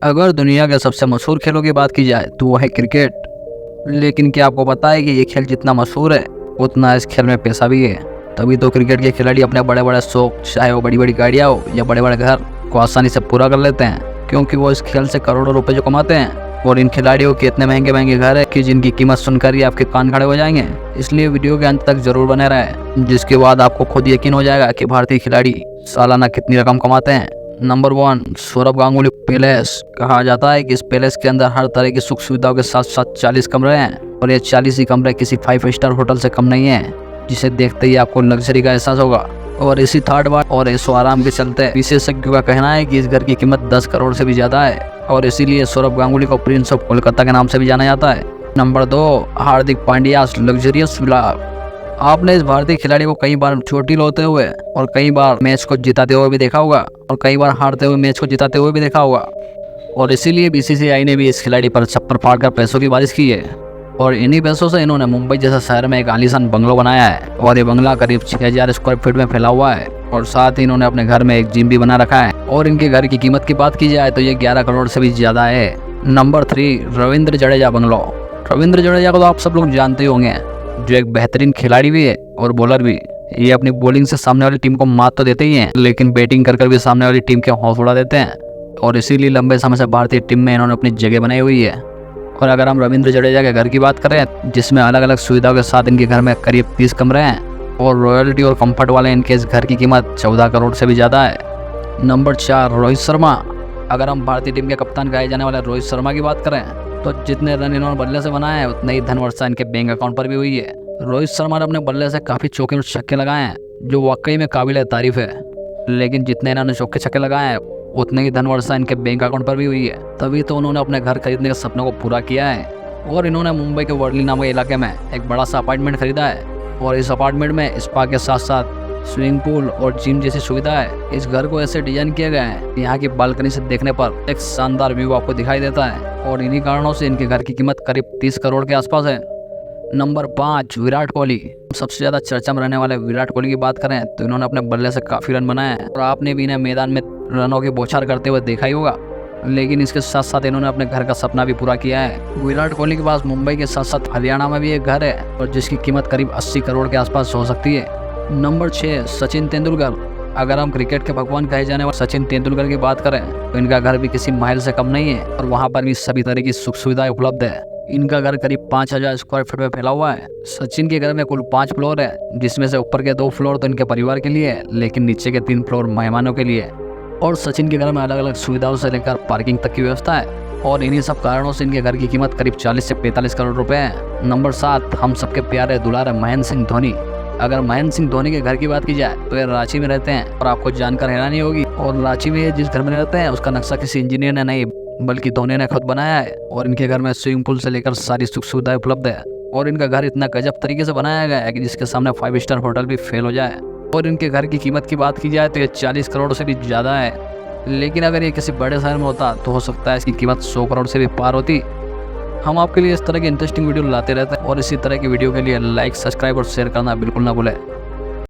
अगर दुनिया के सबसे मशहूर खेलों की बात की जाए तो वो है क्रिकेट। लेकिन क्या आपको पता है कि ये खेल जितना मशहूर है उतना इस खेल में पैसा भी है। तभी तो क्रिकेट के खिलाड़ी अपने बड़े बड़े शौक, चाहे वो बड़ी बड़ी गाड़ियाँ हो या बड़े बड़े घर, को आसानी से पूरा कर लेते हैं, क्योंकि वो इस खेल से करोड़ों रुपए जो कमाते हैं। और इन खिलाड़ियों के इतने महंगे महंगे घर है कि जिनकी कीमत सुनकर ही आपके कान खड़े हो जाएंगे। इसलिए वीडियो के अंत तक जरूर बने रहे, जिसके बाद आपको खुद यकीन हो जाएगा कि भारतीय खिलाड़ी सालाना कितनी रकम कमाते हैं। Number 1, Saurabh Ganguly palace. कहा जाता है कि इस पैलेस के अंदर हर तरह की सुख सुविधाओं के साथ साथ 40 कमरे हैं, और ये 40 ही कमरे किसी 5 स्टार होटल से कम नहीं है, जिसे देखते ही आपको लग्जरी का एहसास होगा। और इसी थर्ड बार और ऐसो आराम के चलते विशेषज्ञों का कहना है कि इस घर की कीमत 10 करोड़ से भी ज्यादा है, और इसीलिए सौरभ गांगुली को प्रिंस ऑफ कोलकाता के नाम से भी जाना जाता है। Number 2, Hardik Pandya luxurious villa. आपने इस भारतीय खिलाड़ी को कई बार चोटिल होते हुए और कई बार मैच को जिताते हुए भी देखा होगा, और कई बार हारते हुए मैच को जिताते हुए भी देखा होगा। और इसीलिए बीसीसीआई ने भी इस खिलाड़ी पर छप्पर फाड़कर पैसों की बारिश की है। और इन्हीं पैसों से इन्होंने मुंबई जैसा शहर में एक आलीशान बंगलो बनाया है, और ये बंगला करीब 6000 स्क्वायर फीट में फैला हुआ है। और साथ ही इन्होंने अपने घर में एक जिम भी बना रखा है। और इनके घर की कीमत की बात की जाए तो ये 11 करोड़ से भी ज्यादा है। Number 3, Ravindra Jadeja bungalow. रविंद्र जडेजा को तो आप सब लोग जानते होंगे, जो एक बेहतरीन खिलाड़ी भी है और बॉलर भी। ये अपनी बॉलिंग से सामने वाली टीम को मात तो देते ही हैं, लेकिन बैटिंग कर भी सामने वाली टीम के हौसला उड़ा देते हैं। और इसीलिए लंबे समय से भारतीय टीम में इन्होंने अपनी जगह बनाई हुई है। और अगर हम रविंद्र जडेजा के घर की बात करें, जिसमें अलग अलग सुविधाओं के साथ इनके घर में करीब 30 कमरे हैं, और रॉयल्टी और कंफर्ट वाले इनके इस घर की कीमत 14 करोड़ से भी ज़्यादा है। नंबर 4, रोहित शर्मा। अगर हम भारतीय टीम के कप्तान कहे जाने वाले रोहित शर्मा की बात करें, तो जितने रन इन्होंने बल्ले से बनाए हैं उतने ही धनवर्षा इनके बैंक अकाउंट पर भी हुई है। रोहित शर्मा ने अपने बल्ले से काफ़ी चौके और छक्के लगाए हैं, जो वाकई में काबिल तारीफ है। लेकिन जितने इन्होंने चौके छक्के लगाए हैं उतने ही धनवर्षा इनके बैंक अकाउंट पर भी हुई है। तभी तो उन्होंने अपने घर खरीदने के सपनों को पूरा किया है। और इन्होंने मुंबई के वर्ली नामक इलाके में एक बड़ा सा अपार्टमेंट खरीदा है, और इस अपार्टमेंट में स्पा के साथ साथ स्विमिंग पूल और जिम जैसी सुविधा है। इस घर को ऐसे डिजाइन किया गया है कि यहाँ की बालकनी से देखने पर एक शानदार व्यू आपको दिखाई देता है। और इन्हीं कारणों से इनके घर की कीमत करीब 30 करोड़ के आसपास है। नंबर 5, विराट कोहली। सबसे ज्यादा चर्चा में रहने वाले विराट कोहली की बात करें तो इन्होंने अपने बल्ले से काफी रन बनाए हैं, और आपने भी इन्हें मैदान में रनों की बौछार करते हुए देखा ही होगा। लेकिन इसके साथ साथ इन्होंने अपने घर का सपना भी पूरा किया है। विराट कोहली के पास मुंबई के साथ साथ हरियाणा में भी एक घर है, और जिसकी कीमत करीब 80 करोड़ के आसपास हो सकती है। नंबर 6, सचिन तेंदुलकर। अगर हम क्रिकेट के भगवान कहे जाने वाले सचिन तेंदुलकर की बात करें तो इनका घर भी किसी महल से कम नहीं है, और वहाँ पर भी सभी तरह की सुख सुविधाएं उपलब्ध है। इनका घर करीब 5000 स्क्वायर फीट में फैला हुआ है। सचिन के घर में कुल 5 फ्लोर है, जिसमें से ऊपर के 2 फ्लोर तो इनके परिवार के लिए है, लेकिन नीचे के 3 फ्लोर मेहमानों के लिए। और सचिन के घर में अलग अलग सुविधाओं से लेकर पार्किंग तक की व्यवस्था है। और इन्हीं सब कारणों से इनके घर की कीमत करीब 40 से 45 करोड़ रुपए है। नंबर 7, हम सबके प्यारे दुलारे महेंद्र सिंह धोनी। अगर महेंद्र सिंह धोनी के घर की बात की जाए तो ये रांची में रहते हैं, और आपको जानकर हैरानी होगी, और रांची में ये जिस घर में रहते हैं उसका नक्शा किसी इंजीनियर ने नहीं बल्कि धोनी ने खुद बनाया है। और इनके घर में स्विमिंग पूल से लेकर सारी सुख सुविधाएं उपलब्ध है। और इनका घर इतना गजब तरीके से बनाया गया है कि जिसके सामने 5 स्टार होटल भी फेल हो जाए। और इनके घर की कीमत की बात की जाए तो ये 40 करोड़ से भी ज़्यादा है। लेकिन अगर ये किसी बड़े शहर में होता तो हो सकता है इसकी कीमत 100 करोड़ से भी पार होती। हम आपके लिए इस तरह की इंटरेस्टिंग वीडियो लाते रहते हैं, और इसी तरह की वीडियो के लिए लाइक, सब्सक्राइब और शेयर करना बिल्कुल ना भूलें।